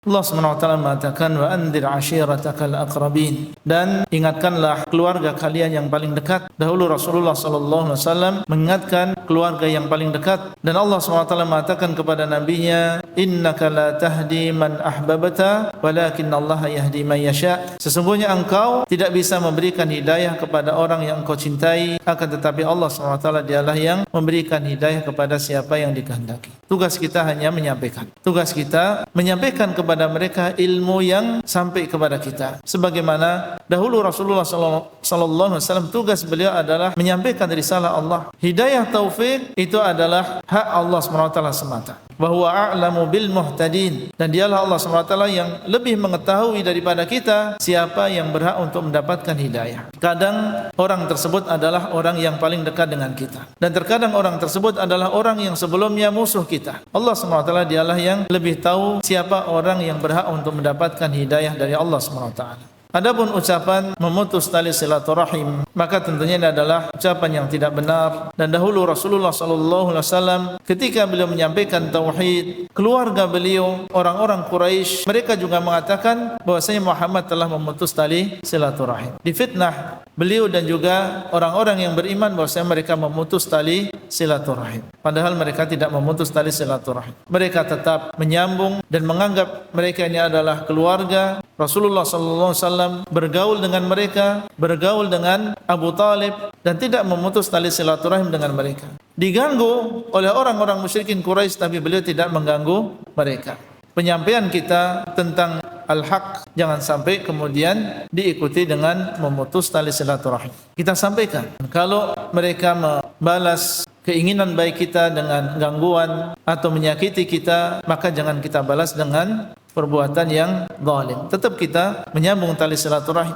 Allah SWT mengatakan wa anzir ashiratakal aqrabin, dan ingatkanlah keluarga kalian yang paling dekat. Dahulu Rasulullah SAW mengingatkan keluarga yang paling dekat, dan Allah SWT mengatakan kepada nabinya, innaka la tahdi man ahbabta walakin Allah yahdi man yasha. Sesungguhnya engkau tidak bisa memberikan hidayah kepada orang yang engkau cintai, akan tetapi Allah SWT dialah yang memberikan hidayah kepada siapa yang dikehendaki. Tugas kita hanya menyampaikan. Tugas kita menyampaikan kepada mereka ilmu yang sampai kepada kita. Sebagaimana dahulu Rasulullah SAW, tugas beliau adalah menyampaikan risalah Allah. Hidayah taufik itu adalah hak Allah SWT semata. Wa huwa a'lamu bil muhtadin, dan dialah Allah SWT yang lebih mengetahui daripada kita siapa yang berhak untuk mendapatkan hidayah. Kadang orang tersebut adalah orang yang paling dekat dengan kita, dan terkadang orang tersebut adalah orang yang sebelumnya musuh kita. Allah SWT dialah yang lebih tahu siapa orang yang berhak untuk mendapatkan hidayah dari Allah SWT. Adapun ucapan memutus tali silaturahim, maka tentunya ini adalah ucapan yang tidak benar. Dan dahulu Rasulullah SAW ketika beliau menyampaikan tauhid, keluarga beliau, orang-orang Quraisy, mereka juga mengatakan bahwasanya Muhammad telah memutus tali silaturahim. Difitnah beliau dan juga orang-orang yang beriman bahwasanya mereka memutus tali silaturahim, padahal mereka tidak memutus tali silaturahim. Mereka tetap menyambung dan menganggap mereka ini adalah keluarga. Rasulullah SAW bergaul dengan mereka, bergaul dengan Abu Talib, dan tidak memutus tali silaturahim dengan mereka. Diganggu oleh orang-orang musyrikin Quraisy, tapi beliau tidak mengganggu mereka. Penyampaian kita tentang al-haq jangan sampai kemudian diikuti dengan memutus tali silaturahim. Kita sampaikan, kalau mereka membalas keinginan baik kita dengan gangguan atau menyakiti kita, maka jangan kita balas dengan perbuatan yang zalim. Tetap kita menyambung tali silaturahim.